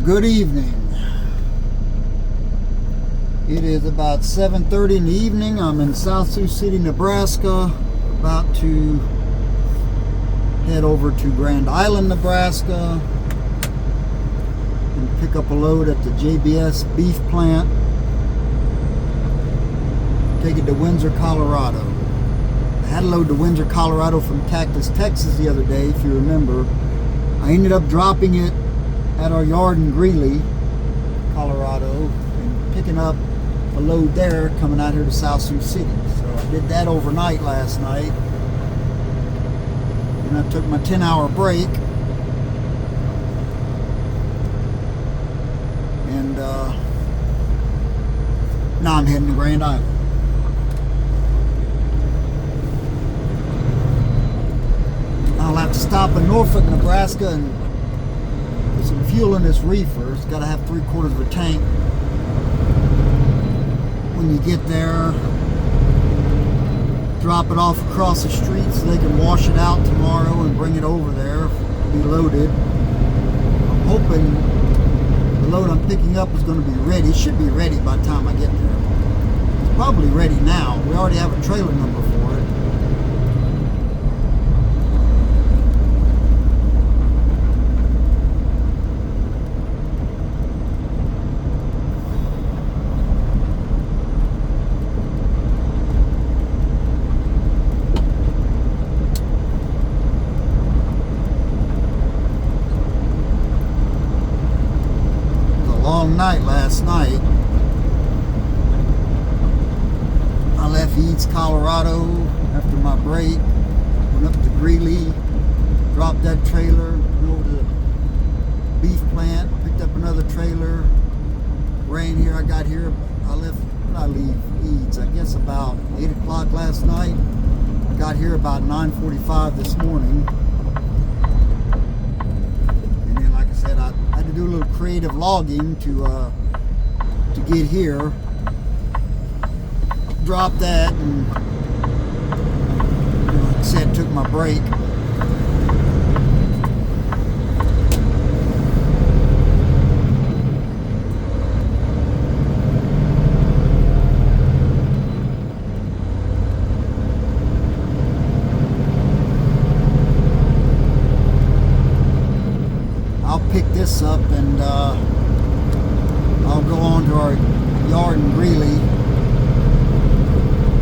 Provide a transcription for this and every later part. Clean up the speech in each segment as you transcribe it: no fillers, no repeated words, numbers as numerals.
Good evening. It is about 7:30 in the evening. I'm in South Sioux City, Nebraska, about to head over to Grand Island, Nebraska, and pick up a load at the JBS beef plant. Take it to Windsor, Colorado. I had a load to Windsor, Colorado from Cactus, Texas the other day, if you remember. I ended up dropping it at our yard in Greeley, Colorado, and picking up a load there coming out here to South Sioux City. So I did that overnight last night. And I took my 10-hour break. And now I'm heading to Grand Island. I'll have to stop in Norfolk, Nebraska and put some fuel in this reefer. It's got to have 3/4 of a tank. When you get there, drop it off across the street so they can wash it out tomorrow and bring it over there to be loaded. I'm hoping the load I'm picking up is going to be ready. It should be ready by the time I get there. It's probably ready now. We already have a trailer number for it. Long night last night. I left Eads, Colorado after my break, went up to Greeley, dropped that trailer, went over to the beef plant, picked up another trailer, ran here. I got here, I leave Eads, I guess about 8 o'clock last night. I got here about 9:45 this morning. I had to do a little creative logging to get here. Dropped that and, like I said, took my break. I'll pick this up and I'll go on to our yard in Greeley.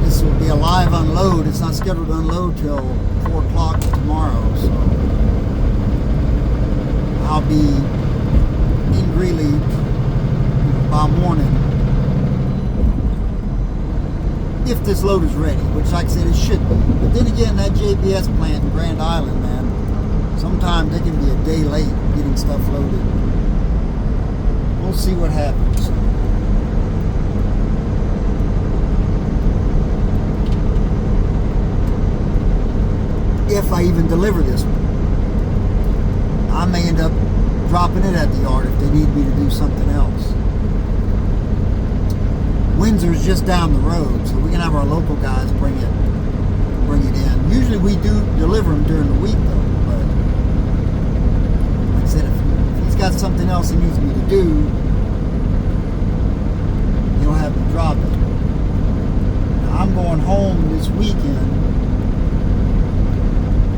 This will be a live unload. It's not scheduled to unload till 4 o'clock tomorrow, so I'll be in Greeley by morning if this load is ready, which, like I said, it should be. But then again, that JBS plant in Grand Island, man, sometimes they can be a day late getting stuff loaded. We'll see what happens. If I even deliver this one, I may end up dropping it at the yard if they need me to do something else. Windsor's just down the road, so we can have our local guys bring it in. Usually we do deliver them during the week though. Said if he's got something else he needs me to do, he'll have me drop it. Now, I'm going home this weekend.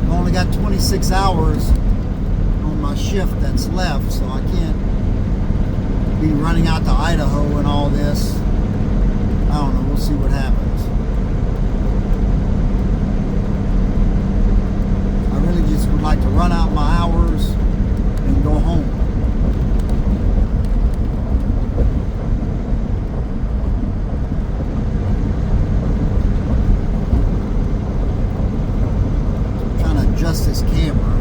I've only got 26 hours on my shift that's left, so I can't be running out to Idaho and all this. I don't know, we'll see what happens. I really just would like to run out my hours and go home. I'm trying to adjust this camera.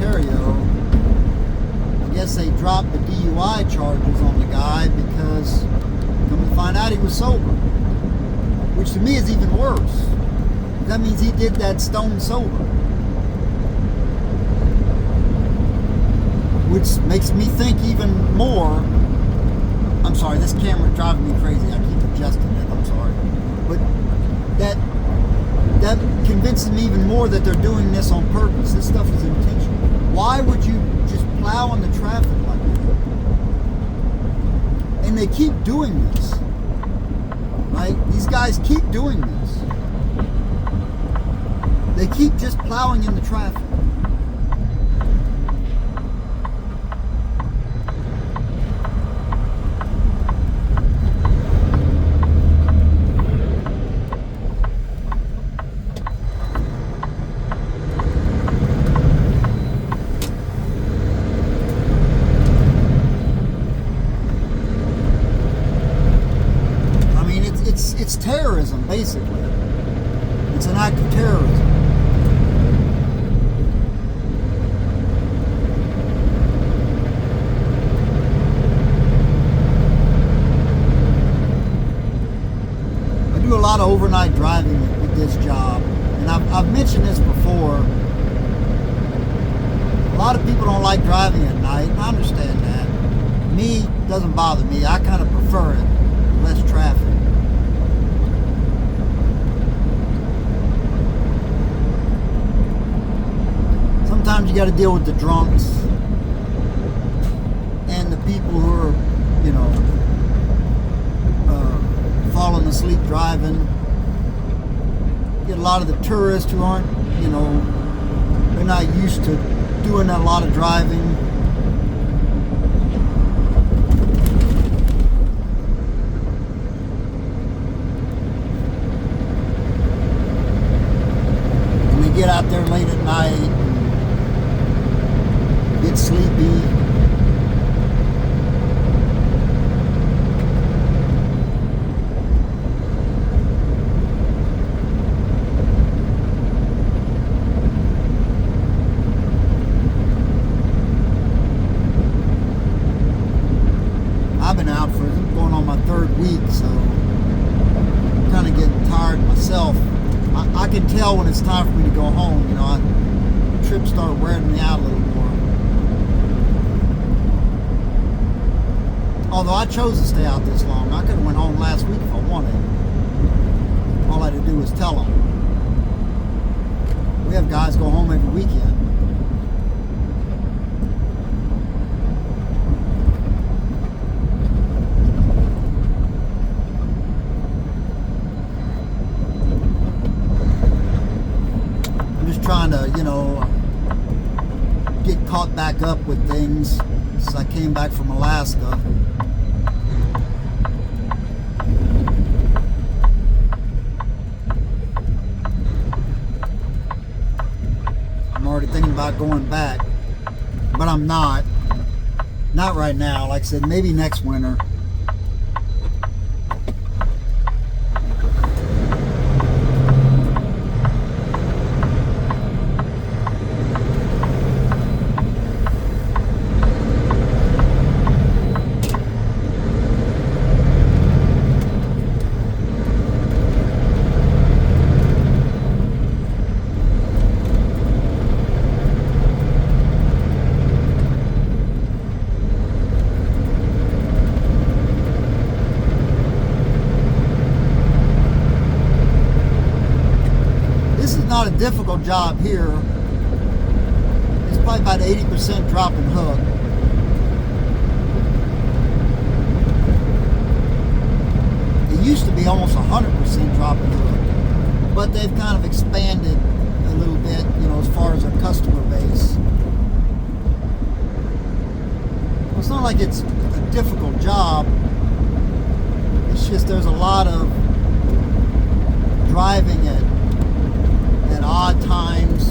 Ontario, I guess they dropped the DUI charges on the guy because come to find out he was sober, which to me is even worse. That means he did that stone sober, which makes me think even more. I'm sorry, this camera's driving me crazy. I keep adjusting it. I'm sorry, but that convinces me even more that they're doing this on purpose. This stuff is intentional. Why would you just plow in the traffic like that? And they keep doing this, right? These guys keep doing this. They keep just plowing in the traffic. It's terrorism, basically. It's an act of terrorism. I do a lot of overnight driving with this job, and I've mentioned this before. A lot of people don't like driving at night, and I understand that. Me, it doesn't bother me. I kind of prefer it. Less traffic. Sometimes you got to deal with the drunks and the people who are, falling asleep driving. You get a lot of the tourists who aren't, they're not used to doing a lot of driving. And they get out there late at night. Get sleepy. I've been out for going on my third week, so I'm kind of getting tired myself. I can tell when it's time for me to go home. Trips start wearing me out a little more. Although I chose to stay out this long. I could have went home last week if I wanted. All I had to do was tell them. We have guys go home every weekend. I'm just trying to, get caught back up with things since I came back from Alaska. I'm already thinking about going back, but I'm not right now. Like I said, maybe next winter. Not a difficult job here. It's probably about 80% drop and hook. It used to be almost 100% drop and hook, but they've kind of expanded a little bit, as far as their customer base. Well, it's not like it's a difficult job. It's just there's a lot of driving at odd times,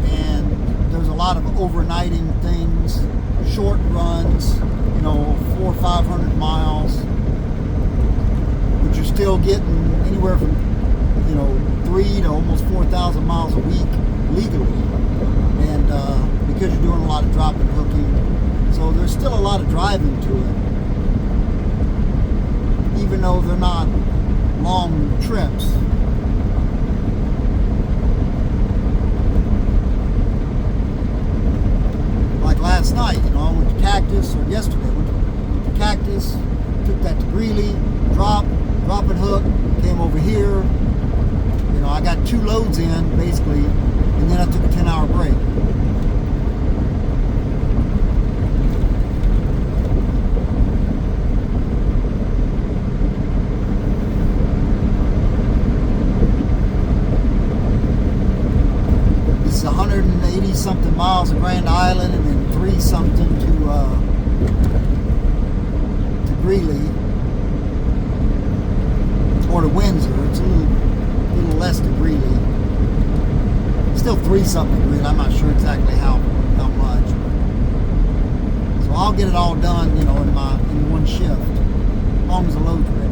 and there's a lot of overnighting things, short runs, 400 or 500 miles, but you're still getting anywhere from 3 to almost 4,000 miles a week legally, lot of drop and hooking. So there's still a lot of driving to it, even though they're not long trips. Like last night, I went to Cactus, or yesterday, I went to Cactus, took that to Greeley, drop and hook, came over here. I got 2 loads in, basically, and then I took a 10-hour break. This is 180-something miles to Grand Island, and then 3-something to Greeley, or to Windsor. It's a little less to Greeley. Still 3-something to Greeley. I'm not sure exactly how much. So I'll get it all done, in one shift, as long as the load's ready.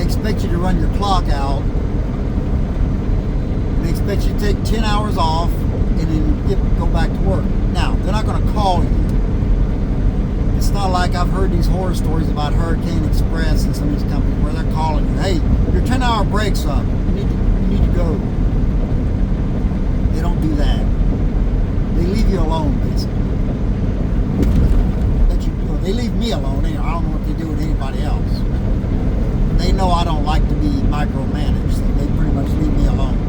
Expect you to run your clock out. They expect you to take 10 hours off and then go back to work. Now, they're not going to call you. It's not like I've heard these horror stories about Hurricane Express and some of these companies where they're calling you, hey, your 10-hour break's up. You need to go. They don't do that. They leave you alone, basically. They leave me alone. I don't know what they do with anybody else. They know I don't like to be micromanaged, so they pretty much leave me alone.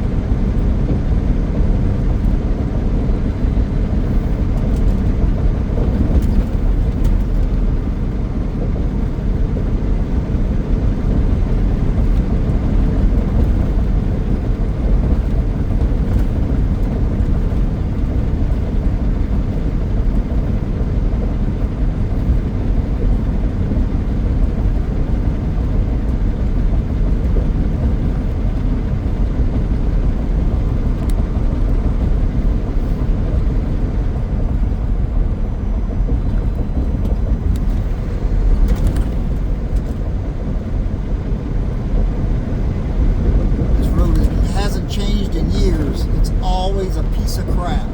It's always a piece of crap.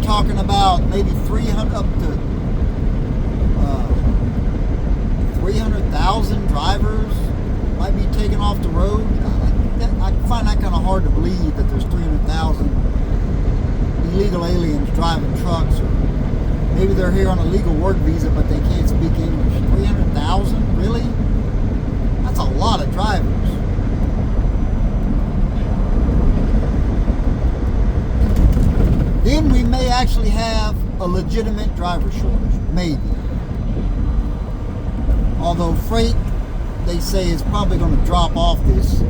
Talking about maybe 300 up to 300,000 drivers might be taken off the road. I find that kind of hard to believe that there's 300,000 illegal aliens driving trucks, or maybe they're here on a legal work visa but they can't speak English. 300,000? Really? That's a lot of drivers. Then we may actually have a legitimate driver shortage, maybe. Although freight, they say, is probably going to drop off this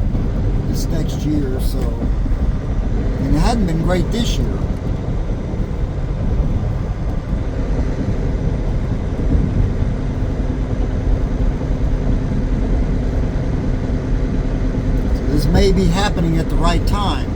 next year or so. And it hadn't been great this year. So this may be happening at the right time.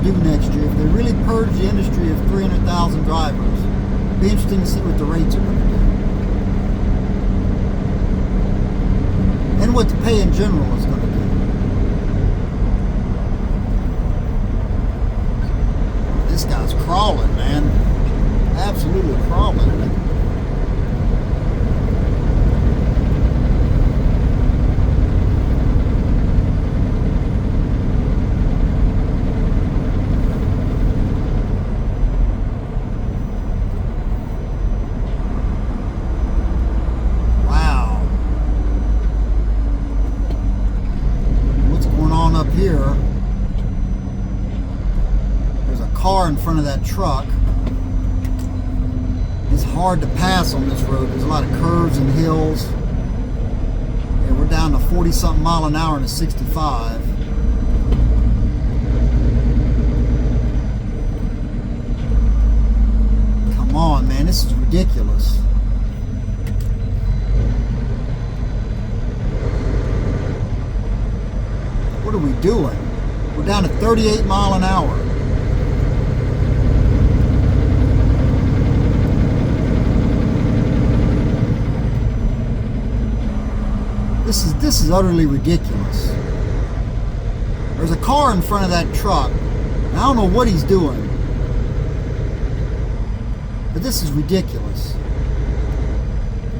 do next year. If they really purge the industry of 300,000 drivers, it'll be interesting to see what the rates are going to do. And what the pay in general is going to do. This guy's crawling, man. Absolutely crawling. Here, there's a car in front of that truck. It's hard to pass on this road. There's a lot of curves and hills. And we're down to 40-something mile an hour in a 65. Come on, man, this is ridiculous. What are we doing? We're down to 38 mile an hour. This is utterly ridiculous. There's a car in front of that truck. And I don't know what he's doing. But this is ridiculous.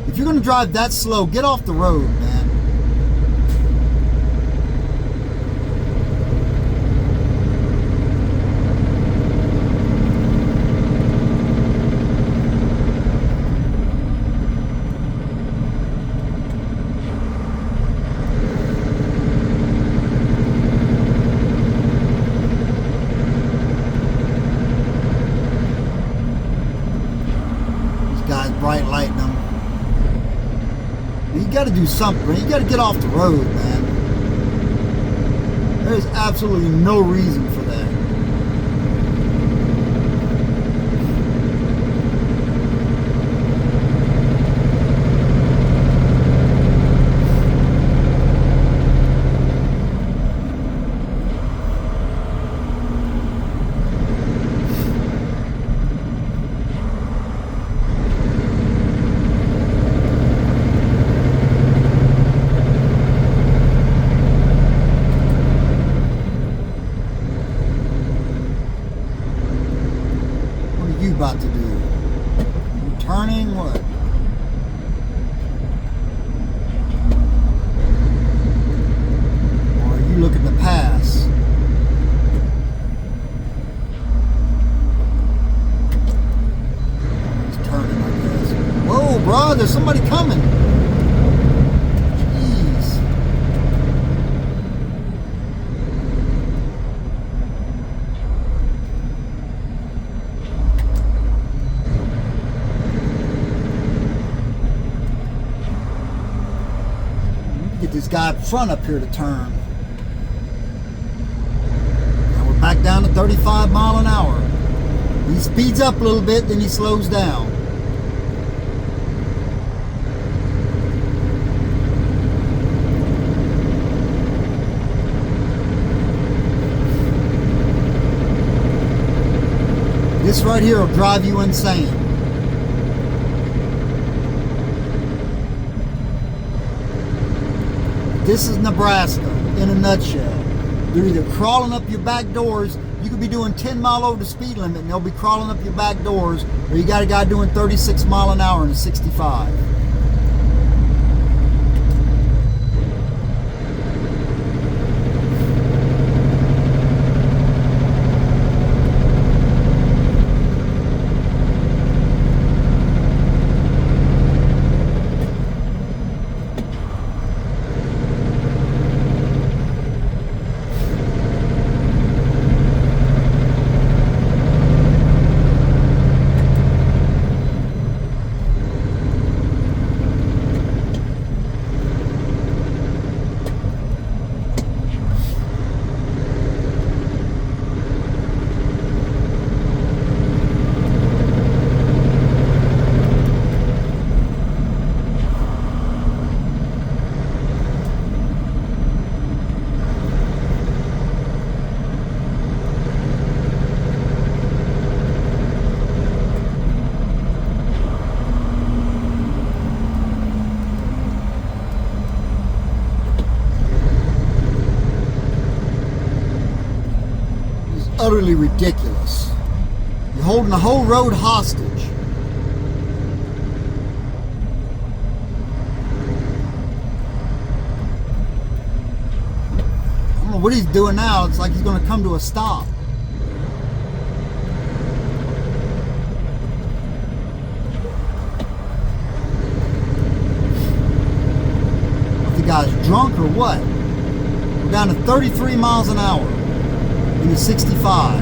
If you're going to drive that slow, get off the road, man. Bright lighting them. You got to do something. You got to get off the road, man. There's absolutely no reason for that. About to do? You turning what? Or are you looking to pass? He's turning, I guess. Whoa, bro, there's somebody coming. Get this guy up front up here to turn. Now we're back down to 35 mile an hour. He speeds up a little bit, then he slows down. This right here will drive you insane. This is Nebraska in a nutshell. They're either crawling up your back doors. You could be doing 10 mile over the speed limit and they'll be crawling up your back doors, or you got a guy doing 36 mile an hour in a 65. utterly ridiculous. You're holding the whole road hostage. I don't know what he's doing now. It's like he's going to come to a stop. The guy's drunk or what? We're down to 33 miles an hour in the 65.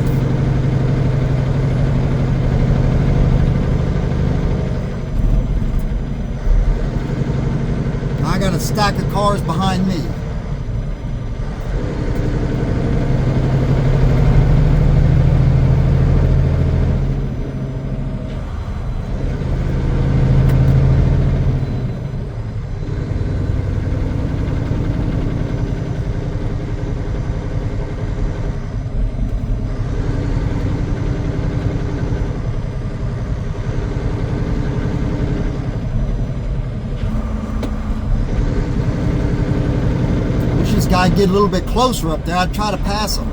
I got a stack of cars behind me. Guy get a little bit closer up there. I'd try to pass him,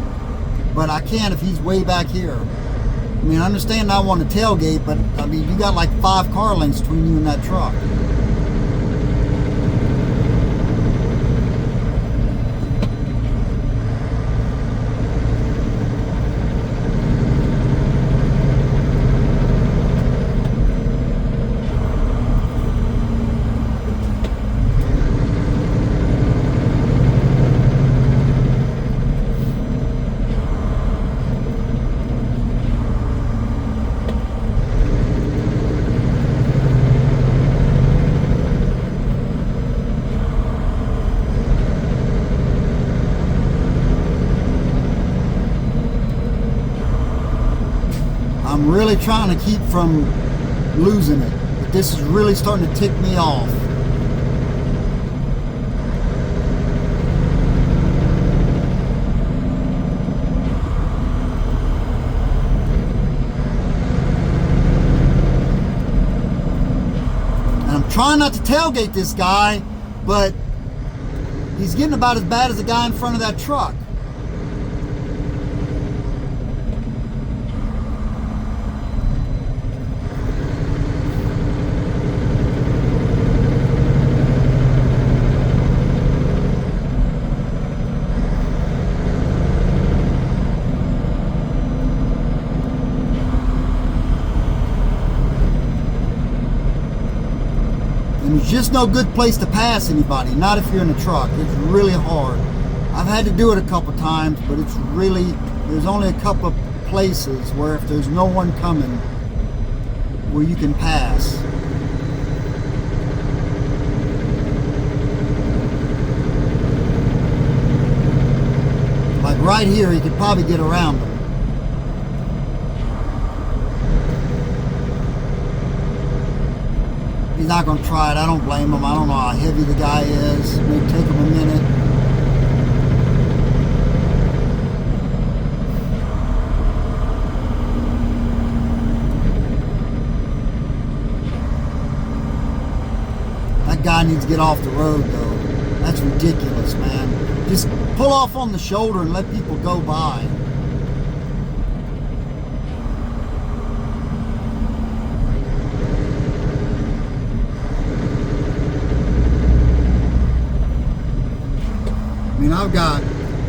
but I can't if he's way back here. I mean, I understand I want to tailgate, but I mean, you got like 5 car lengths between you and that truck. I'm really trying to keep from losing it, but this is really starting to tick me off. And I'm trying not to tailgate this guy, but he's getting about as bad as the guy in front of that truck. And there's just no good place to pass anybody, not if you're in a truck. It's really hard. I've had to do it a couple times, but it's really, there's only a couple of places where if there's no one coming, where you can pass. Like right here, you could probably get around them. He's not going to try it. I don't blame him. I don't know how heavy the guy is. It may take him a minute. That guy needs to get off the road, though. That's ridiculous, man. Just pull off on the shoulder and let people go by. I mean, I've got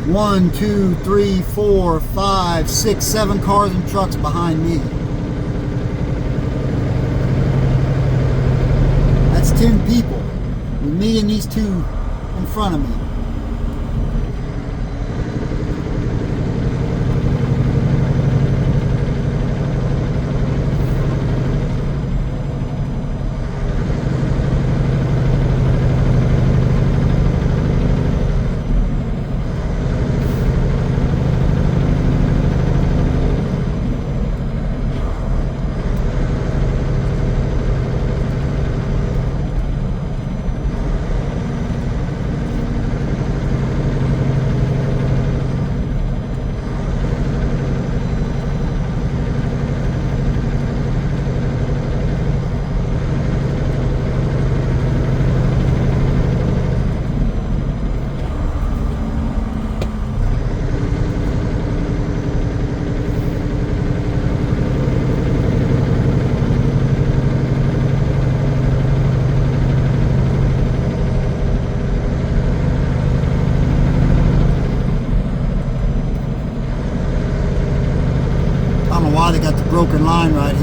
1, 2, 3, 4, 5, 6, 7 cars and trucks behind me. That's 10 people, with me and these 2 in front of me.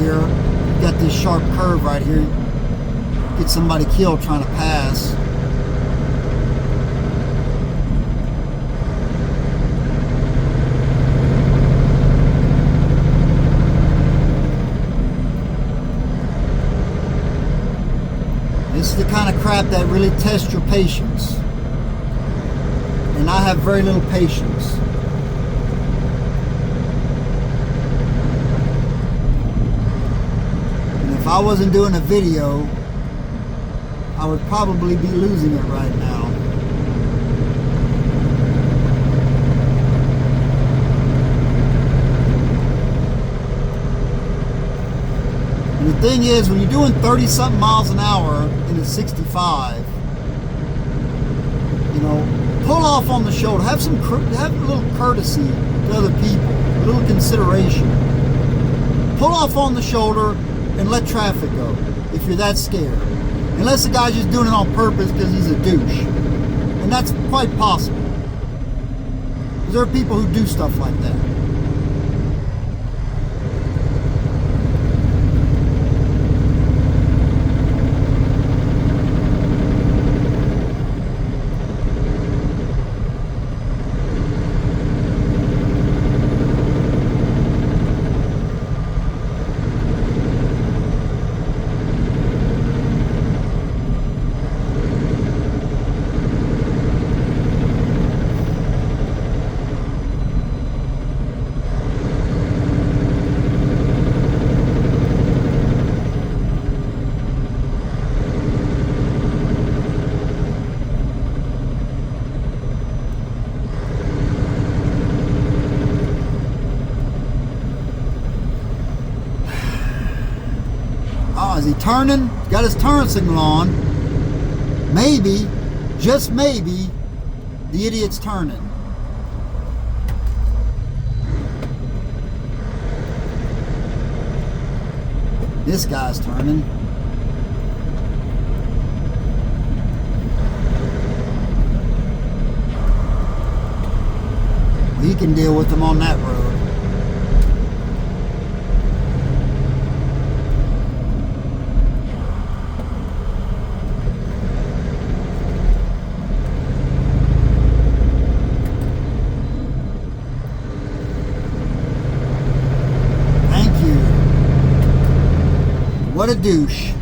here. You got this sharp curve right here. Get somebody killed trying to pass. This is the kind of crap that really tests your patience. And I have very little patience. And if I wasn't doing a video, I would probably be losing it right now. And the thing is, when you're doing 30-something miles an hour in a 65, you know, pull off on the shoulder. Have a little courtesy to other people, a little consideration. Pull off on the shoulder and let traffic go if you're that scared. Unless the guy's just doing it on purpose because he's a douche. And that's quite possible. There are people who do stuff like that. Is he turning? He's got his turn signal on. Maybe, just maybe, the idiot's turning. This guy's turning. Well, he can deal with them on that road. What a douche.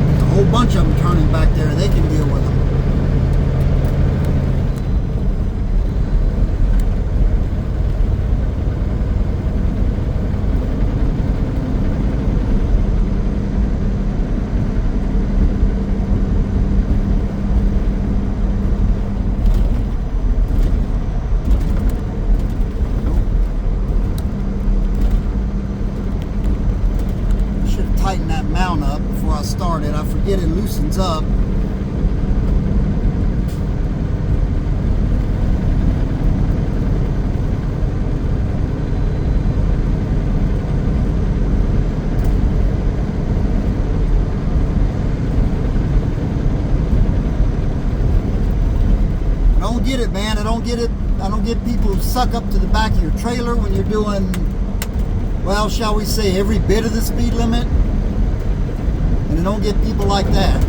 There's a whole bunch of them turning back there. They can deal with them. Tighten that mount up before I started. I forget it loosens up. I don't get it, man. I don't get it. I don't get people who suck up to the back of your trailer when you're doing, well, shall we say, every bit of the speed limit. And I don't get people like that.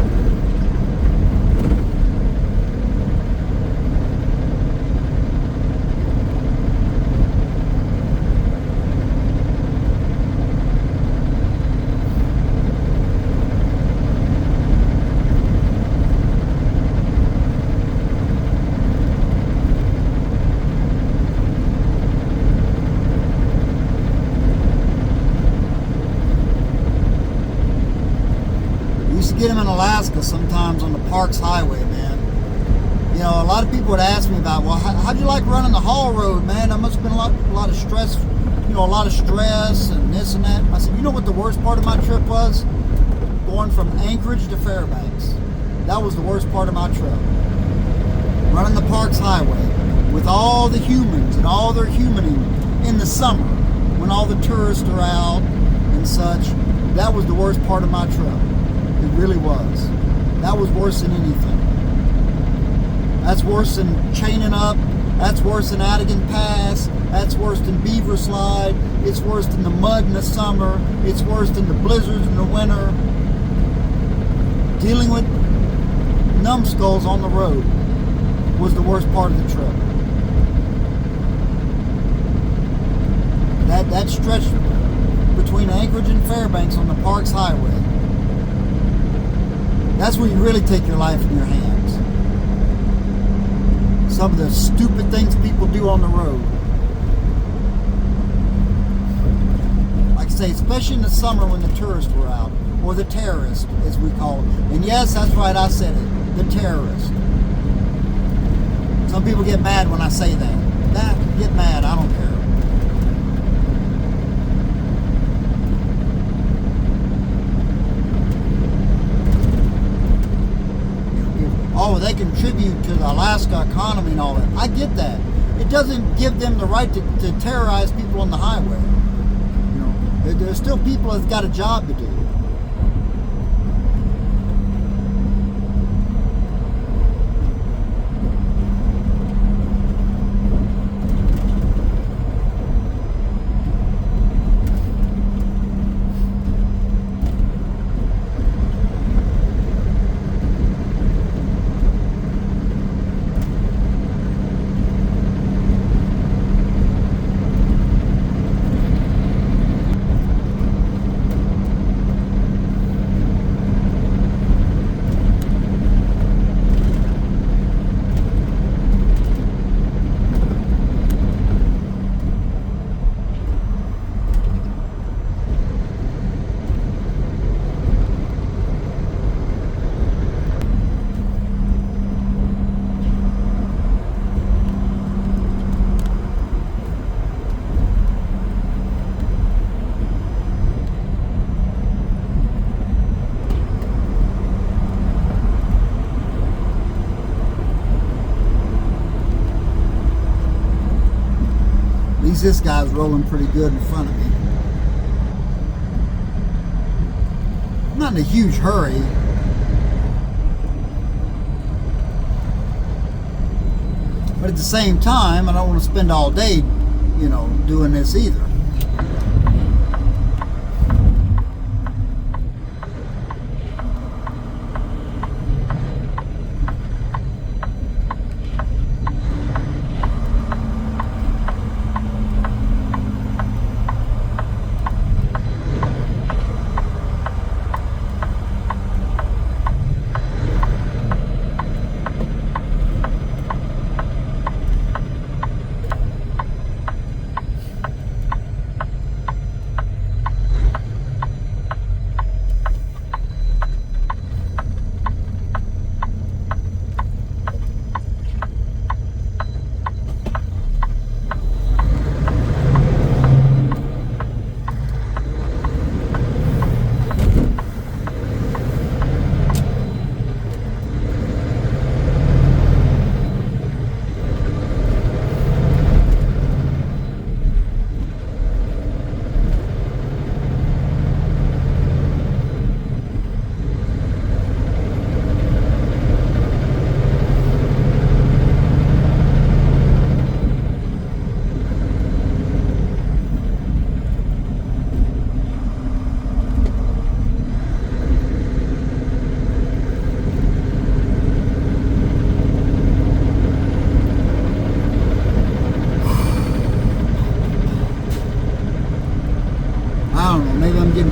Get them in Alaska sometimes on the Parks Highway, man. You know, a lot of people would ask me about, well, how'd you like running the haul road, man? That must have been a lot of stress, you know, a lot of stress and this and that. I said, you know what the worst part of my trip was? Going from Anchorage to Fairbanks. That was the worst part of my trip. Running the Parks Highway with all the humans and all their humaning in the summer when all the tourists are out and such. That was the worst part of my trip. It really was. That was worse than anything. That's worse than chaining up. That's worse than Adigan Pass. That's worse than Beaver Slide. It's worse than the mud in the summer. It's worse than the blizzards in the winter. Dealing with numbskulls on the road was the worst part of the trip. That stretch between Anchorage and Fairbanks on the Parks Highway, that's where you really take your life in your hands. Some of the stupid things people do on the road. Like I say, especially in the summer when the tourists were out, or the terrorists, as we call it. And yes, that's right, I said it, the terrorists. Some people get mad when I say that. Get mad, I don't care. Oh, they contribute to the Alaska economy and all that. I get that. It doesn't give them the right to terrorize people on the highway. You know, there's still people that's got a job to do. This guy's rolling pretty good in front of me. I'm not in a huge hurry. But at the same time, I don't want to spend all day, you know, doing this either.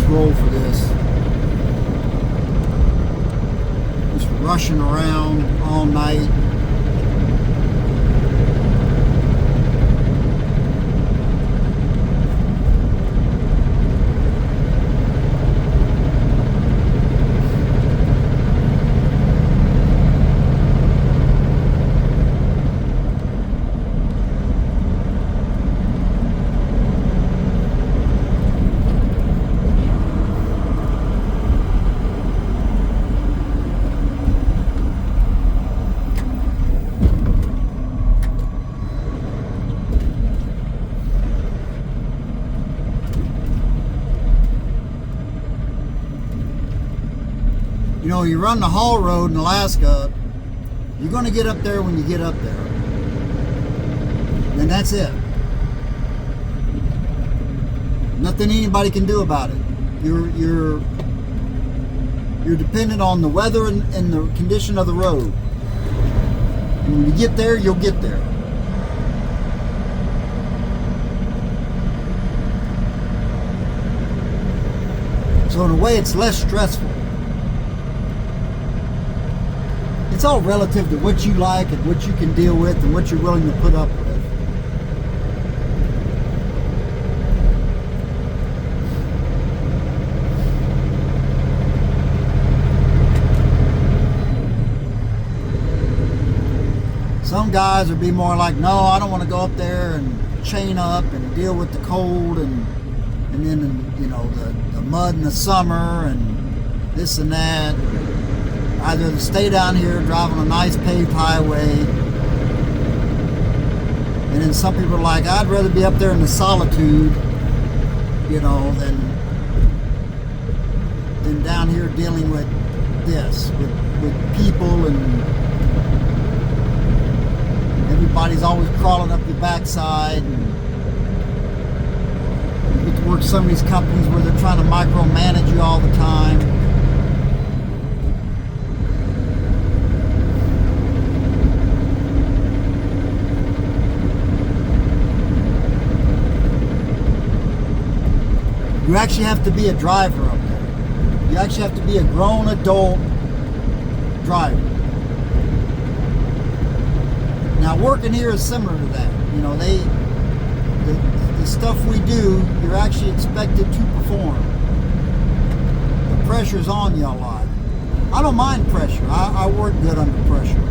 Roll for this. Just rushing around all night. You know, you run the haul road in Alaska, You're going to get up there when you get up there. And that's it. Nothing anybody can do about it. You're dependent on the weather and the condition of the road. And when you get there, you'll get there. So in a way, it's less stressful. It's all relative to what you like and what you can deal with and what you're willing to put up with. Some guys would be more like, no, I don't want to go up there and chain up and deal with the cold and then, you know, the mud in the summer and this and that. Either to stay down here, drive on a nice paved highway. And then some people are like, I'd rather be up there in the solitude, you know, than down here dealing with this, with people, and everybody's always crawling up your backside. And you get to work some of these companies where they're trying to micromanage you all the time. You actually have to be a driver up there. You actually have to be a grown adult driver. Now, working here is similar to that. You know, the stuff we do, you're actually expected to perform. The pressure's on you a lot. I don't mind pressure. I work good under pressure.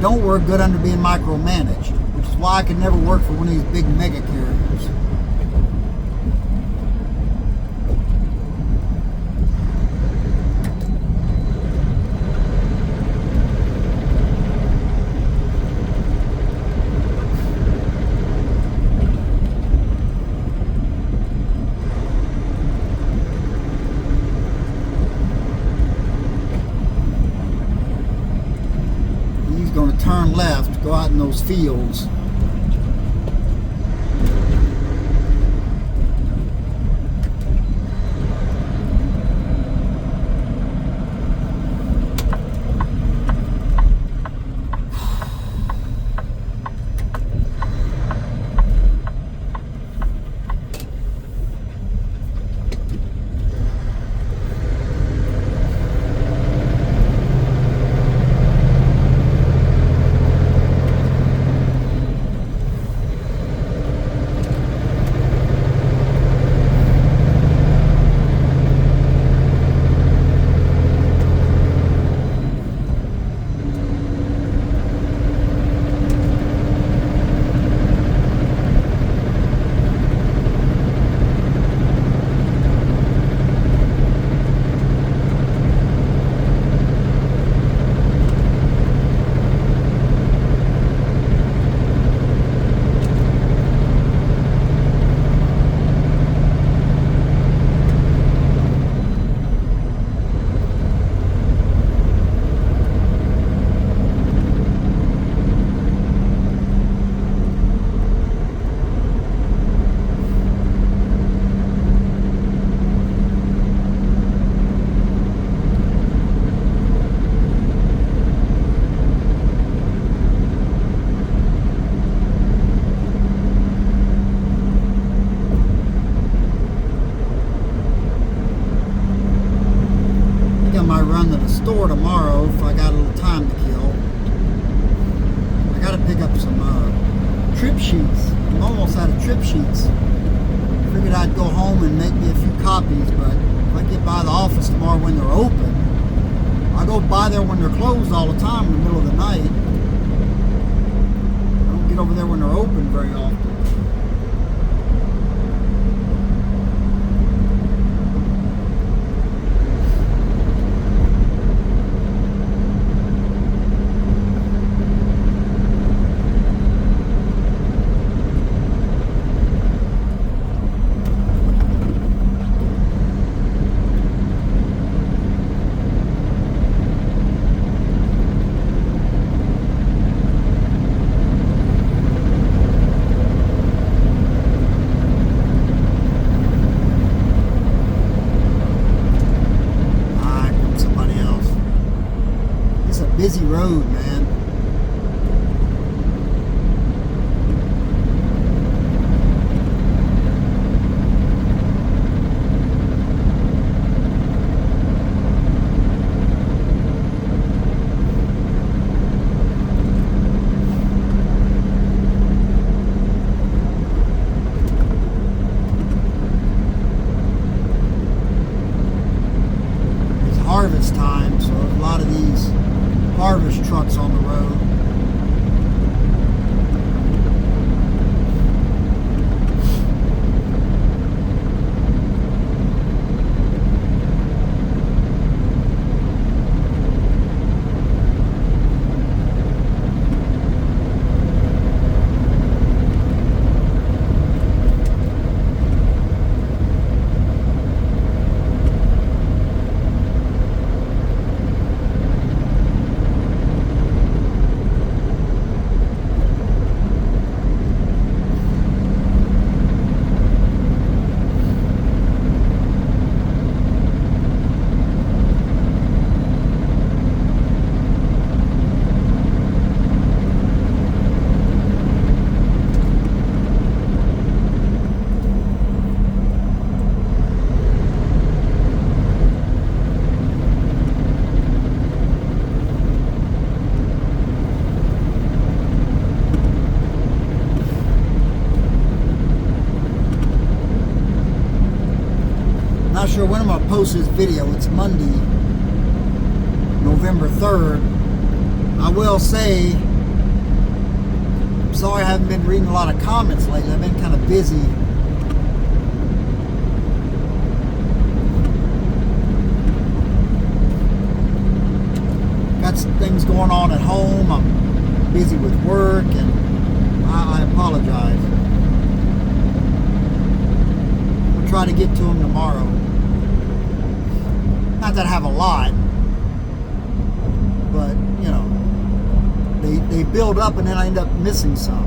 Don't work good under being micromanaged, which is why I could never work for one of these big mega carriers. Going to turn left, go out in those fields. Run to the store tomorrow if I got a little time to kill. I got to pick up some trip sheets. I'm almost out of trip sheets. Figured I'd go home and make me a few copies, but if I get by the office tomorrow when they're open, I go by there when they're closed all the time in the middle of the night. I don't get over there when they're open very often. road, man. Harvest time, so there's a lot of these harvest trucks on the road. Not sure when I'm going to post this video. It's Monday, November 3rd. I will say, I'm sorry I haven't been reading a lot of comments lately. I've been kind of busy. Got some things going on at home. I'm busy with work, and I apologize. I'll try to get to them tomorrow. Not that I have a lot, but you know, they build up and then I end up missing some.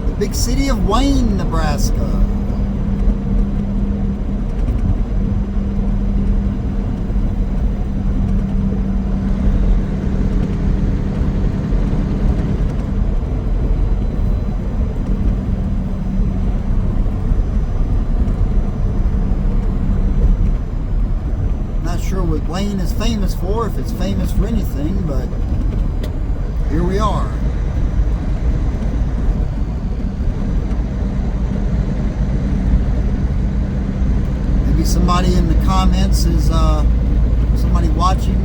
The big city of Wayne, Nebraska. Sure what Wayne is famous for, if it's famous for anything, but here we are. Maybe somebody in the comments is somebody watching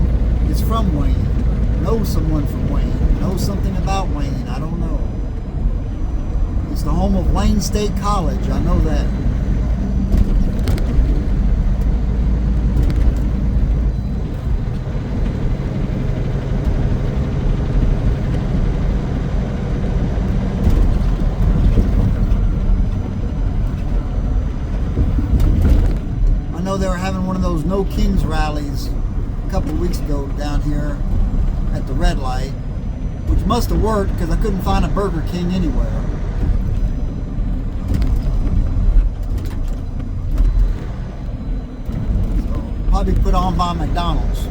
is from Wayne, knows someone from Wayne, knows something about Wayne. I don't know. It's the home of Wayne State College, I know that. They were having one of those No Kings rallies a couple of weeks ago down here at the red light, which must have worked because I couldn't find a Burger King anywhere. So, probably put on by McDonald's.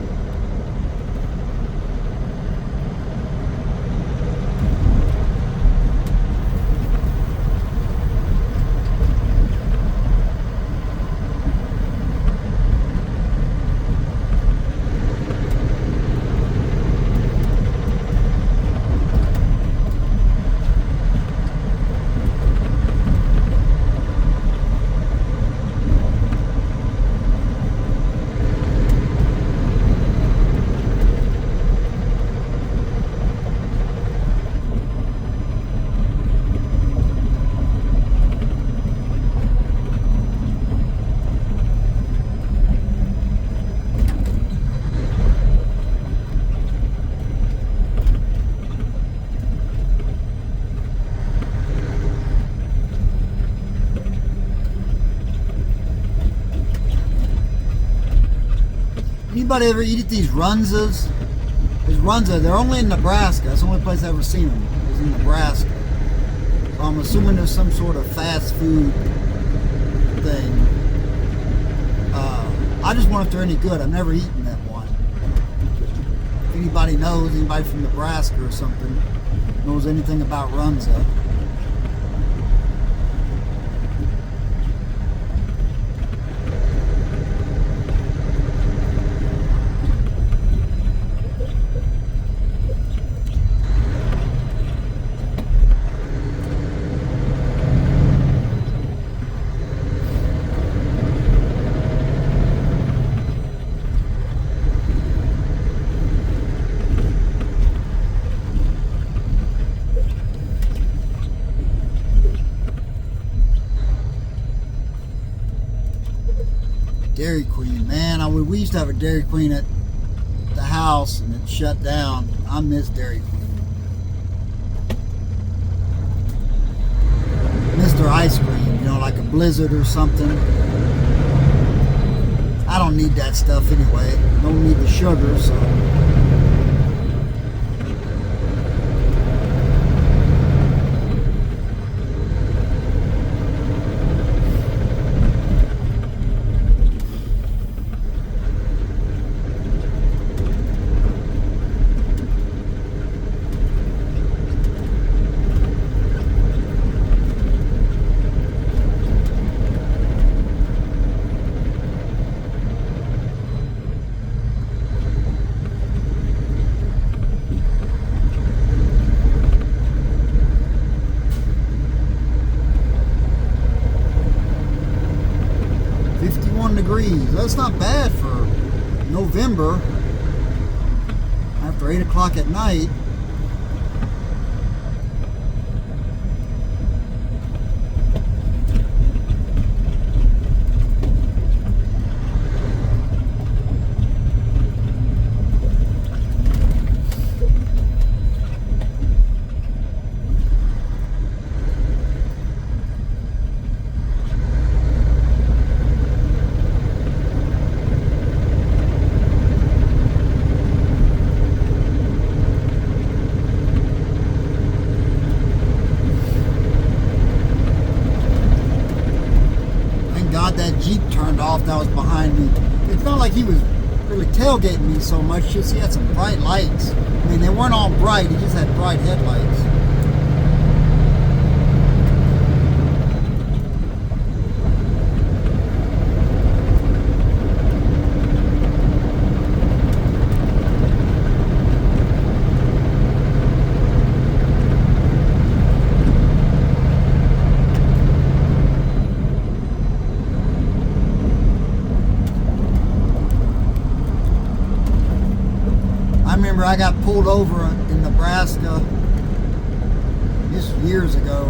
Anybody ever eat at these Runzas? There's Runza, they're only in Nebraska. That's the only place I've ever seen them, is in Nebraska. So I'm assuming there's some sort of fast food thing. I just wonder if they're any good. I've never eaten that one. If anybody knows, anybody from Nebraska or something, knows anything about Runza. Dairy Queen, man, we used to have a Dairy Queen at the house and it shut down. I miss Dairy Queen. Mr. Ice Cream, you know, like a Blizzard or something. I don't need that stuff anyway. Don't need the sugar, so. Degrees. That's not bad for November after 8 o'clock at night. That Jeep turned off that was behind me. It felt like he was really tailgating me so much, just he had some bright lights. I mean, they weren't all bright, he just had bright headlights. I remember I got pulled over in Nebraska just years ago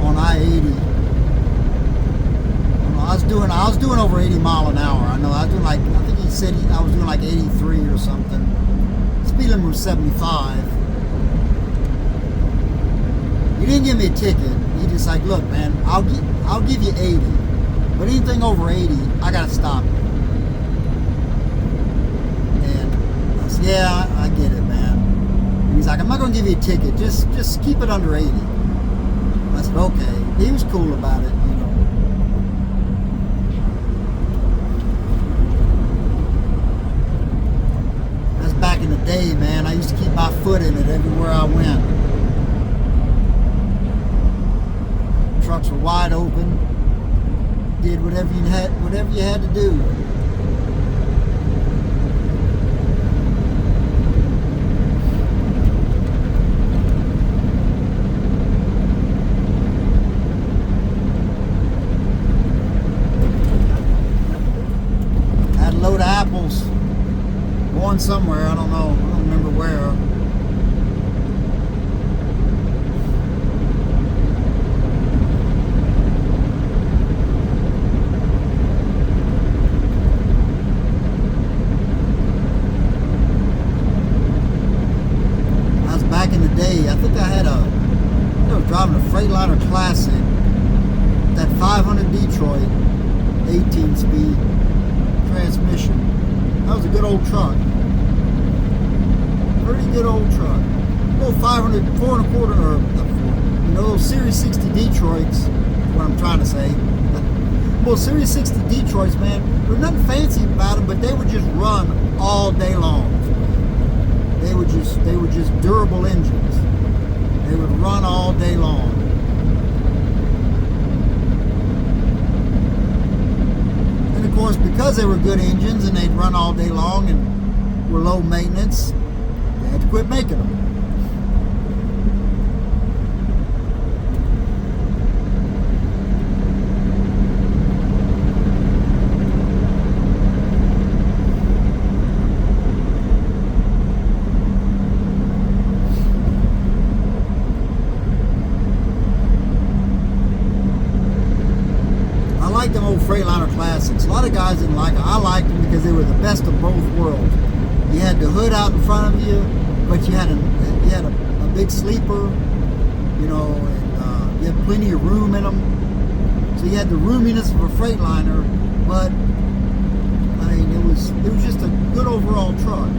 on I-80. I was doing over 80 mile an hour. I know I was doing like, I think he said I was doing like 83 or something. Speed limit was 75. He didn't give me a ticket. He just like, look, man, I'll give you 80, but anything over 80, I gotta stop you. Yeah, I get it, man. And he's like, I'm not going to give you a ticket. Just keep it under 80. I said, okay. He was cool about it, you know. That's back in the day, man. I used to keep my foot in it everywhere I went. Trucks were wide open. Did whatever you had to do. Load of apples going somewhere. I don't know. I don't remember where. I was back in the day. I think I was driving a Freightliner Classic, that 500 Detroit, 18-speed transmission. That was a good old truck. Pretty good old truck. Well, 500, 4 and a quarter, or those Series 60 Detroits, what I'm trying to say. Well, Series 60 Detroits, man, there's nothing fancy about them, but they would just run all day long. They were just durable engines. They would run all day long. And of course, because they were good engines and they'd run all day long and were low maintenance, they had to quit making them. Them old Freightliner classics. A lot of guys didn't like them. I liked them because they were the best of both worlds. You had the hood out in front of you, but you had a big sleeper, and you had plenty of room in them. So you had the roominess of a Freightliner, but I mean it was just a good overall truck.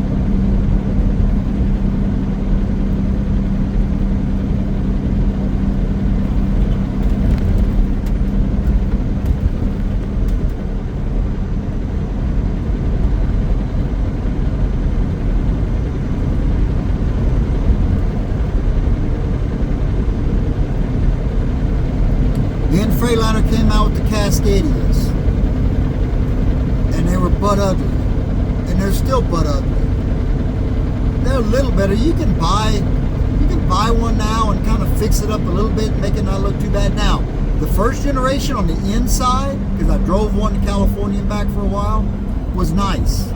Freightliner came out with the Cascadias, and they were butt ugly, and they're still butt ugly. They're a little better. You can buy one now and kind of fix it up a little bit and make it not look too bad. Now, the first generation on the inside, because I drove one to California and back for a while, was nice.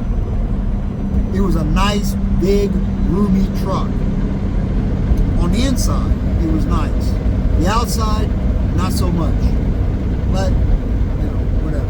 It was a nice, big, roomy truck. On the inside, it was nice. The outside, not so much, but whatever.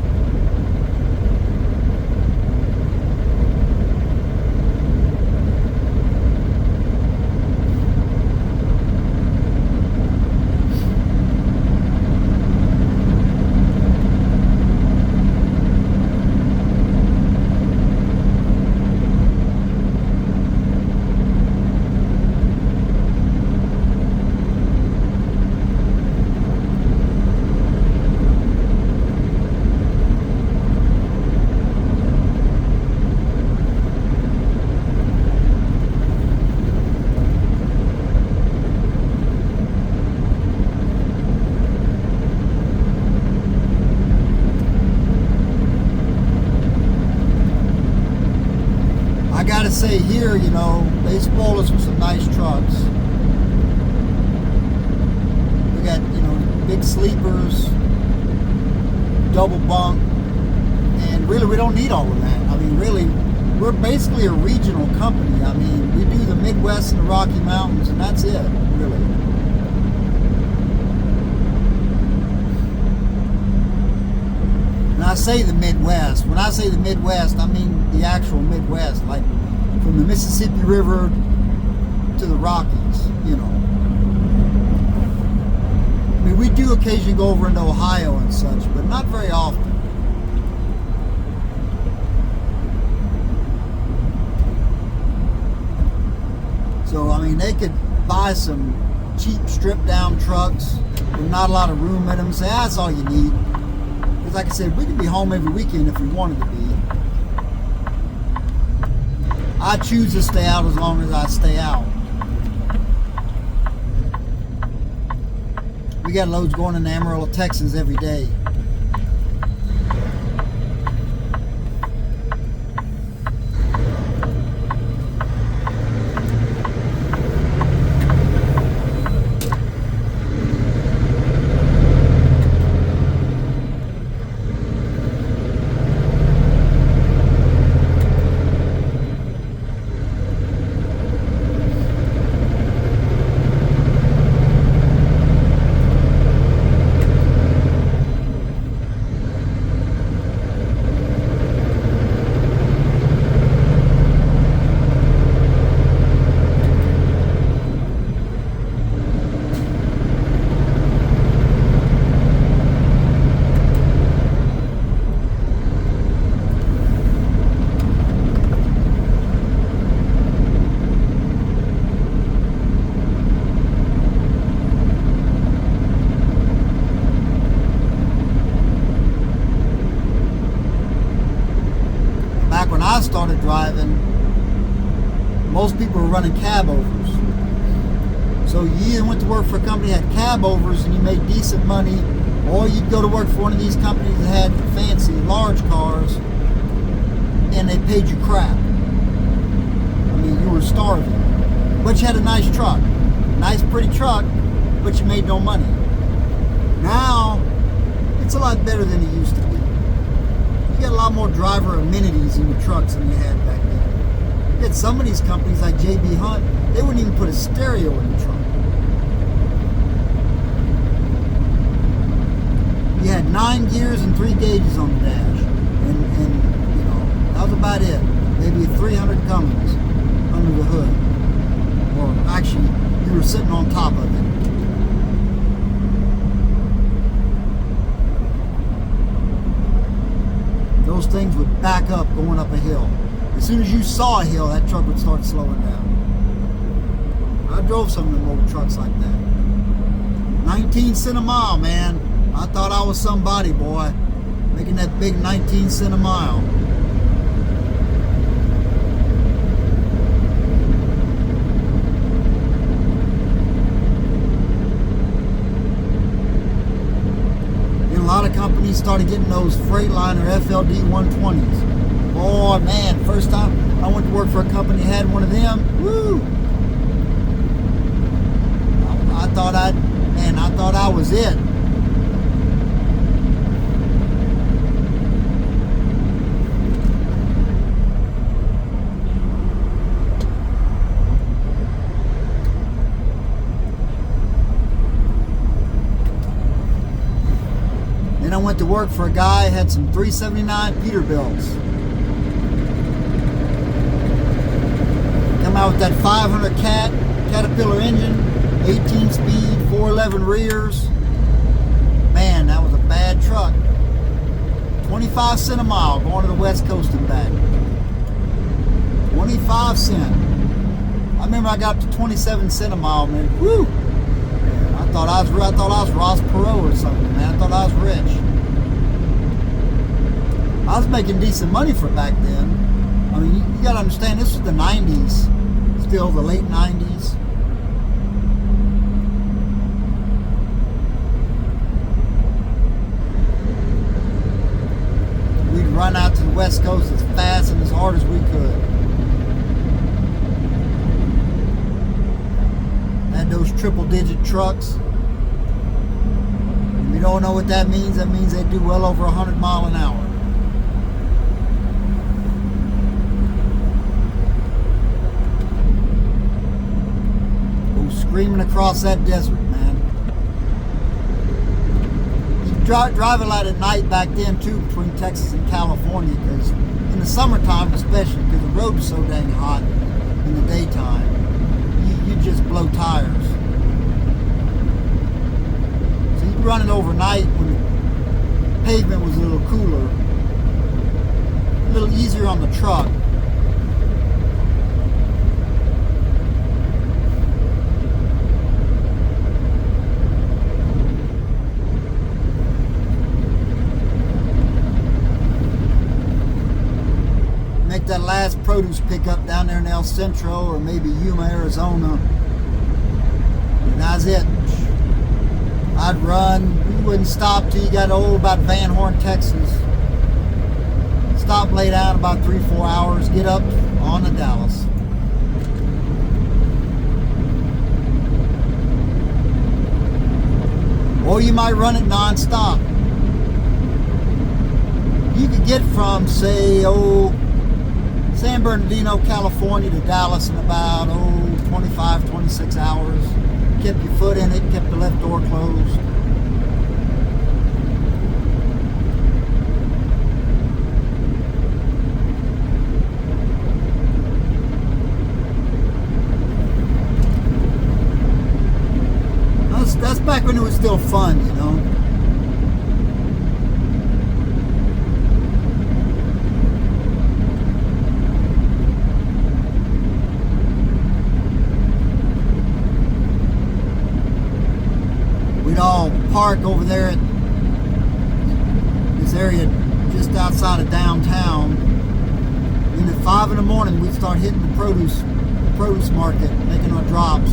I gotta say here, they spoil us with some nice trucks. We got, big sleepers, double bunk, and really we don't need all of that. I mean, really, we're basically a regional company. I mean, we do the Midwest and the Rocky Mountains, and that's it, really. And I say the Midwest. When I say the Midwest, I mean the actual Midwest, like from the Mississippi River to the Rockies, I mean, we do occasionally go over into Ohio and such, but not very often. So, I mean, they could buy some cheap stripped down trucks with not a lot of room in them and say, that's all you need. Because like I said, we could be home every weekend if we wanted to be. I choose to stay out as long as I stay out. We got loads going into Amarillo, Texas every day. most people were running cab overs. So you either went to work for a company that had cab overs and you made decent money, or you'd go to work for one of these companies that had fancy, large cars, and they paid you crap. I mean, you were starving. But you had a nice truck. Nice, pretty truck, but you made no money. Now, it's a lot better than it used to be. You got a lot more driver amenities in your trucks than you had back then. You had some of these companies like JB Hunt, they wouldn't even put a stereo in the truck. You had 9 gears and 3 gauges on the dash. And you know, that was about it. Maybe 300 Cummins under the hood. Or actually, you were sitting on top of it. Those things would back up going up a hill. As soon as you saw a hill, that truck would start slowing down. I drove some of them old trucks like that. 19 cents a mile, man. I thought I was somebody, boy. Making that big 19 cents a mile. And a lot of companies started getting those Freightliner FLD 120s. Boy, man, first time I went to work for a company that had one of them, woo! I thought I was it. Then I went to work for a guy who had some 379 Peterbilts. Come out with that 500 Caterpillar engine, 18 speed, 411 rears. Man, that was a bad truck. 25 cents a mile going to the West Coast and back. 25 cents. I remember I got up to 27 cents a mile, man. Woo! Man, I thought I was Ross Perot or something, man. I thought I was rich. I was making decent money for back then. I mean, you gotta understand, this was the 90s. Still the late 90s. We'd run out to the West Coast as fast and as hard as we could. Had those triple-digit trucks. If you don't know what that means they do well over 100 miles an hour. Screaming across that desert, man. You drive a lot at night back then too, between Texas and California, because in the summertime especially, because the road was so dang hot in the daytime, you just blow tires. So you'd run it overnight when the pavement was a little cooler, a little easier on the truck. That last produce pickup down there in El Centro or maybe Yuma, Arizona, and that was it. I'd run, we wouldn't stop till you got about Van Horn, Texas. Stop, lay down about 3-4 hours, get up on to Dallas. Or you might run it non-stop. You could get from, say, San Bernardino, California to Dallas in about 25, 26 hours. Kept your foot in it, kept the left door closed. That's back when it was still fun, you know. We'd all park over there at this area just outside of downtown. And at 5 in the morning, we'd start hitting the produce produce market, making our drops.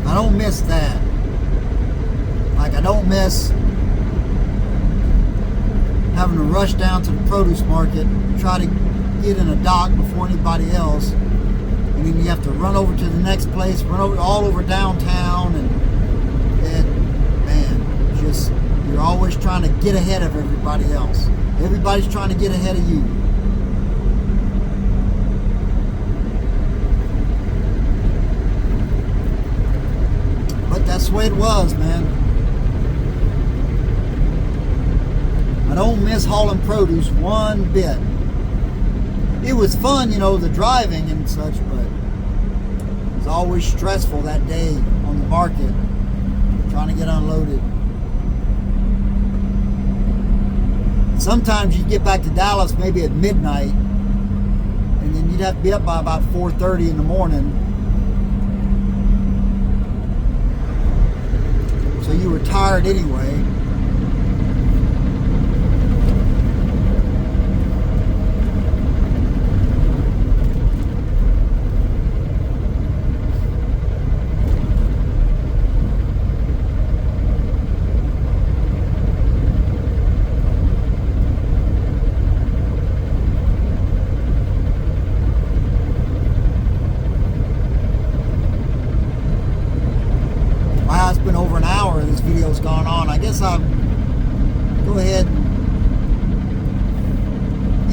I don't miss that. Like, I don't miss having to rush down to the produce market, try to get in a dock before anybody else, and then you have to run over to the next place, run over all over downtown, and man, just, you're always trying to get ahead of everybody else. Everybody's trying to get ahead of you. That's the way it was, man. I don't miss hauling produce one bit. It was fun, you know, the driving and such, but it was always stressful that day on the market, trying to get unloaded. Sometimes you'd get back to Dallas maybe at midnight, and then you'd have to be up by about 4:30 in the morning. So you were tired anyway. Wow, it's been over an hour this video's gone on. I guess I'll go ahead and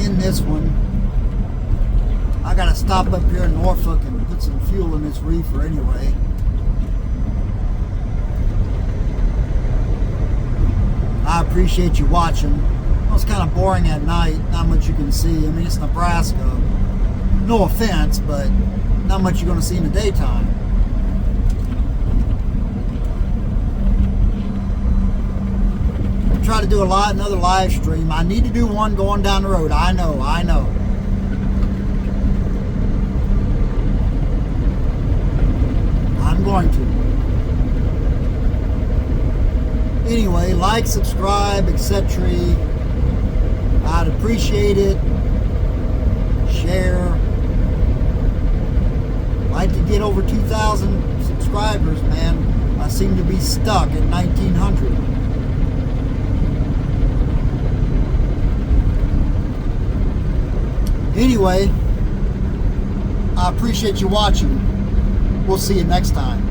end this one. I gotta stop up here in Norfolk and put some fuel in this reefer anyway. I appreciate you watching. Well, it's kind of boring at night, not much you can see. I mean, it's Nebraska. No offense, but not much you're gonna see in the daytime. Try to do another live stream. I need to do one going down the road. I know. I'm going to. Anyway, like, subscribe, etc. I'd appreciate it. Share. I'd like to get over 2,000 subscribers, man. I seem to be stuck at 1,900. Anyway, I appreciate you watching. We'll see you next time.